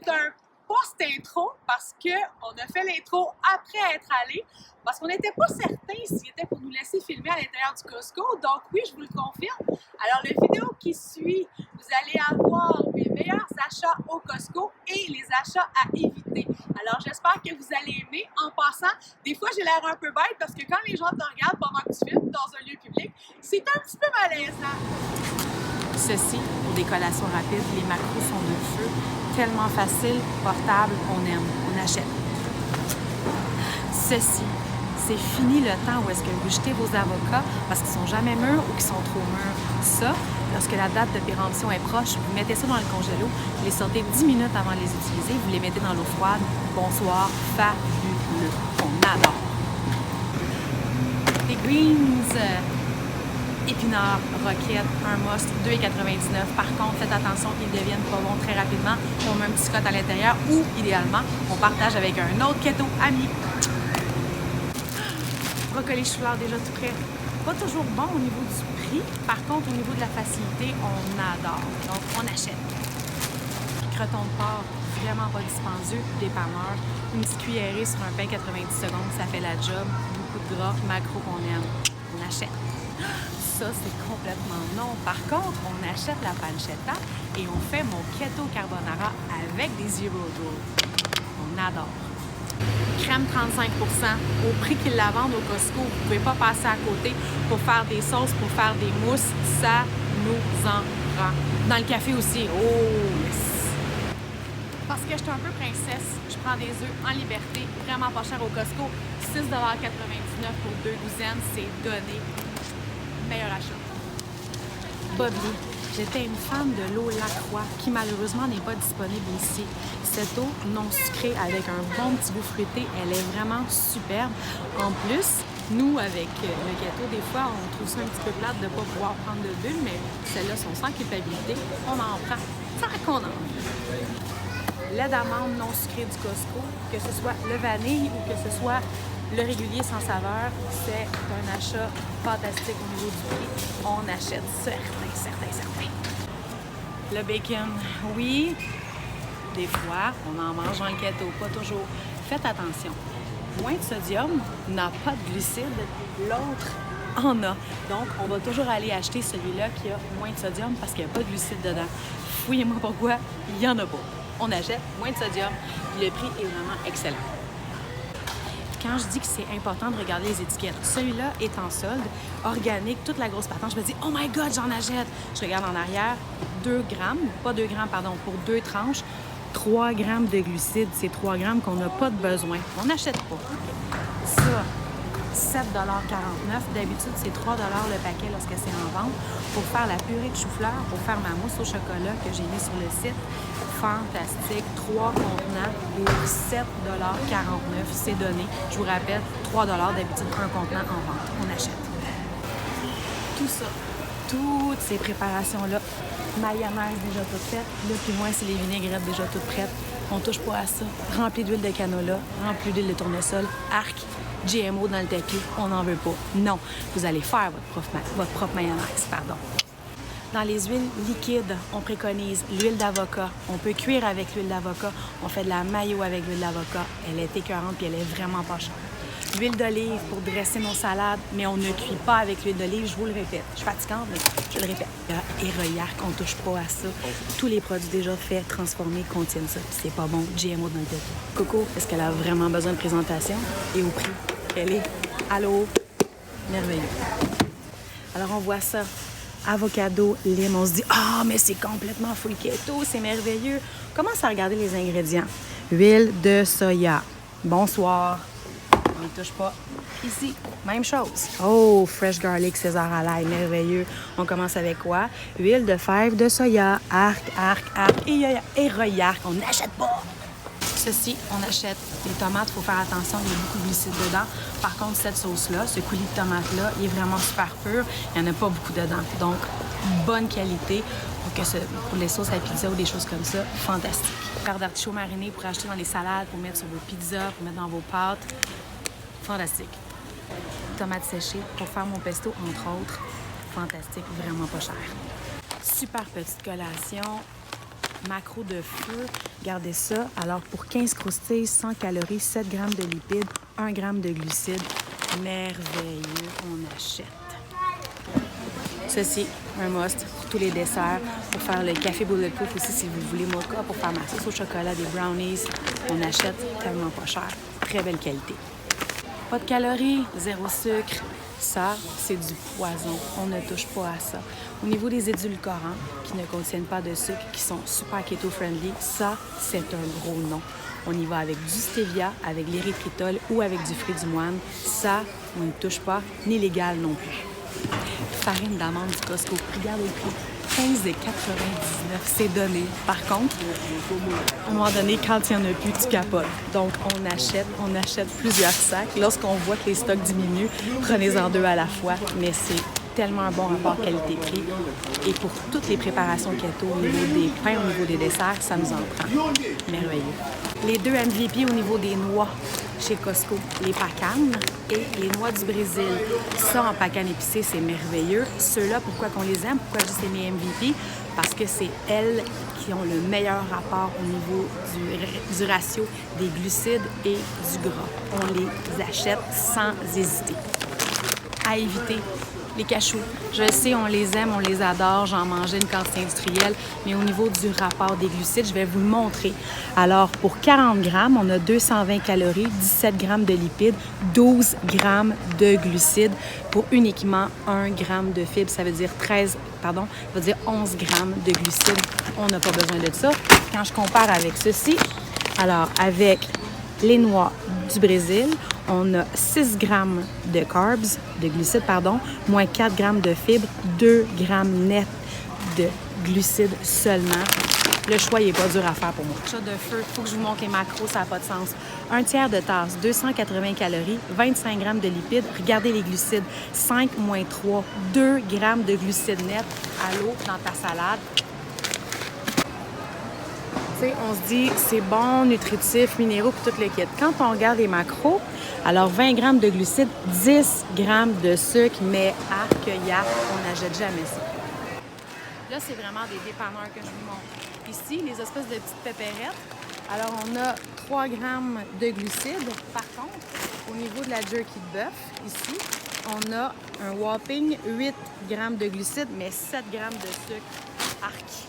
c'est un post-intro parce qu'on a fait l'intro après être allé, parce qu'on n'était pas certain s'il était pour nous laisser filmer à l'intérieur du Costco. Donc oui, je vous le confirme. Alors, la vidéo qui suit, vous allez avoir mes meilleurs achats au Costco et les achats à éviter. Alors, j'espère que vous allez aimer. En passant, des fois, j'ai l'air un peu bête parce que quand les gens te regardent pendant que tu filmes dans un lieu public, c'est un petit peu malaisant. Ceci, pour des collations rapides, les macros sont de feu, tellement faciles, portables, on aime, on achète. Ceci, c'est fini le temps où est-ce que vous jetez vos avocats parce qu'ils sont jamais mûrs ou qu'ils sont trop mûrs. Ça, lorsque la date de péremption est proche, vous mettez ça dans le congélo, vous les sortez 10 minutes avant de les utiliser, vous les mettez dans l'eau froide. Bonsoir, fabuleux, on adore. Les greens, épinards, roquettes, un must, 2,99 $. Par contre, faites attention qu'ils deviennent pas bons très rapidement. On met un petit scotch à l'intérieur ou, idéalement, on partage avec un autre keto ami. Brocoli chou-fleur déjà tout prêt. Pas toujours bon au niveau du prix. Par contre, au niveau de la facilité, on adore. Donc, on achète. Croton de porc, vraiment pas dispendieux. Dépanneur. Une petite cuillerée sur un pain 90 secondes, ça fait la job. Beaucoup de gras, macro qu'on aime. On achète. Ça, c'est complètement non. Par contre, on achète la pancetta et on fait mon keto carbonara avec des zero dough. On adore. Crème 35 %. Au prix qu'ils la vendent au Costco, vous ne pouvez pas passer à côté pour faire des sauces, pour faire des mousses. Ça nous en prend. Dans le café aussi. Oh, yes! Parce que je suis un peu princesse, je prends des œufs en liberté, vraiment pas cher au Costco. 6,99 $ pour 2 douzaines, c'est donné. Meilleur achat. Bobby. J'étais une fan de l'eau Lacroix qui malheureusement n'est pas disponible ici. Cette eau non sucrée avec un bon petit goût fruité, elle est vraiment superbe. En plus, nous avec le gâteau, des fois, on trouve ça un petit peu plate de ne pas pouvoir prendre de bulles, mais celles-là sont sans culpabilité. On en prend tant qu'on en a. Lait d'amande non sucré du Costco, que ce soit le vanille ou que ce soit le régulier sans saveur, c'est un achat fantastique au niveau du prix. On achète certain. Le bacon, oui, des fois, on en mange dans le keto, pas toujours. Faites attention. Moins de sodium n'a pas de glucides, l'autre en a. Donc, on va toujours aller acheter celui-là qui a moins de sodium parce qu'il n'y a pas de glucides dedans. Fouillez-moi pourquoi, il n'y en a pas. On achète moins de sodium, le prix est vraiment excellent. Quand je dis que c'est important de regarder les étiquettes, celui-là est en solde, organique, toute la grosse patente. Je me dis, oh my God, j'en achète. Je regarde en arrière, 2 grammes, pas 2 grammes, pardon, pour 2 tranches, 3 grammes de glucides. C'est 3 grammes qu'on n'a pas de besoin. On n'achète pas. Ça, 7,49 $. D'habitude, c'est 3 $ le paquet lorsque c'est en vente. Pour faire la purée de chou-fleur, pour faire ma mousse au chocolat que j'ai mis sur le site, fantastique. 3 contenants pour 7,49 $. C'est donné. Je vous rappelle, 3 $, d'habitude, un contenant en vente. On achète. Tout ça, toutes ces préparations-là, mayonnaise déjà toute faite. Là, plus loin, c'est les vinaigrettes déjà toutes prêtes. On touche pas à ça. Rempli d'huile de canola, rempli d'huile de tournesol, arc, GMO dans le tapis. On n'en veut pas. Non, vous allez faire votre propre mayonnaise, pardon. Dans les huiles liquides, on préconise l'huile d'avocat. On peut cuire avec l'huile d'avocat. On fait de la mayo avec l'huile d'avocat. Elle est écœurante et elle est vraiment pas chère. L'huile d'olive pour dresser nos salades, mais on ne cuit pas avec l'huile d'olive, je vous le répète. Je suis fatigante, mais je le répète. Et Royac, on touche pas à ça. Tous les produits déjà faits, transformés, contiennent ça. C'est pas bon, GMO dans le tête. Coco, est-ce qu'elle a vraiment besoin de présentation? Et au prix? Elle est, allô, merveilleux. Alors, on voit ça. Avocado, lime, on se dit « Ah, mais c'est complètement full keto, c'est merveilleux! » On commence à regarder les ingrédients. Huile de soya. Bonsoir. On ne touche pas. Ici, même chose. Oh, fresh garlic, César à l'ail, merveilleux. On commence avec quoi? Huile de fèves de soya. Arc. Et Royac, on n'achète pas! Ceci, on achète les tomates, il faut faire attention, il y a beaucoup de glucides dedans. Par contre, cette sauce-là, ce coulis de tomate-là, il est vraiment super pur. Il n'y en a pas beaucoup dedans. Donc, bonne qualité pour les sauces à pizza ou des choses comme ça. Fantastique. Faire d'artichaut mariné pour acheter dans les salades, pour mettre sur vos pizzas, pour mettre dans vos pâtes. Fantastique. Tomates séchées pour faire mon pesto, entre autres. Fantastique, vraiment pas cher. Super petite collation. macros de feu. Regardez ça. Alors, pour 15 croustilles, 100 calories, 7 grammes de lipides, 1 gramme de glucides. Merveilleux, on achète. Ceci, un must pour tous les desserts, pour faire le café bulletproof aussi si vous voulez mocha, pour faire ma sauce au chocolat, des brownies. On achète tellement pas cher. Très belle qualité. Pas de calories, zéro sucre. Ça, c'est du poison. On ne touche pas à ça. Au niveau des édulcorants qui ne contiennent pas de sucre, qui sont super keto-friendly, ça, c'est un gros non. On y va avec du stevia, avec l'érythritol ou avec du fruit du moine. Ça, on ne touche pas, ni légal non plus. Farine d'amande du Costco. Regardez le prix. 15,99$, c'est donné. Par contre, à un moment donné, quand il n'y en a plus, tu capotes. Donc, on achète plusieurs sacs. Lorsqu'on voit que les stocks diminuent, prenez-en 2 à la fois. Mais c'est tellement un bon rapport qualité-prix. Et pour toutes les préparations keto, au niveau des pains, au niveau des desserts, ça nous en prend. Merveilleux. Les 2 MVP au niveau des noix chez Costco, les pacanes et les noix du Brésil. Ça, en pacane épicée, c'est merveilleux. Ceux-là, pourquoi qu'on les aime? Pourquoi je dis c'est mes MVP? Parce que c'est elles qui ont le meilleur rapport au niveau du ratio des glucides et du gras. On les achète sans hésiter. À éviter, les cachous. Je sais, on les aime, on les adore. J'en mangeais une quantité industrielle. Mais au niveau du rapport des glucides, je vais vous le montrer. Alors, pour 40 grammes, on a 220 calories, 17 grammes de lipides, 12 grammes de glucides pour uniquement 1 gramme de fibres. Ça veut dire 11 grammes de glucides. On n'a pas besoin de ça. Quand je compare avec ceci, alors avec les noix du Brésil, on a 6 grammes de carbs, de glucides, moins 4 grammes de fibres, 2 grammes net de glucides seulement. Le choix, il n'est pas dur à faire pour moi. Chat de feu, il faut que je vous montre les macros, ça n'a pas de sens. 1 tiers de tasse, 280 calories, 25 grammes de lipides. Regardez les glucides, 5 moins 3, 2 grammes de glucides net à l'eau dans ta salade. On se dit, c'est bon, nutritif, minéraux, puis tout le kit. Quand on regarde les macros, alors 20 grammes de glucides, 10 grammes de sucre, mais arc-yac, on n'achète jamais ça. Là, c'est vraiment des dépanneurs que je vous montre. Ici, les espèces de petites pépérettes. Alors, on a 3 grammes de glucides. Par contre, au niveau de la jerky de bœuf, ici, on a un whopping 8 grammes de glucides, mais 7 grammes de sucre. Arc!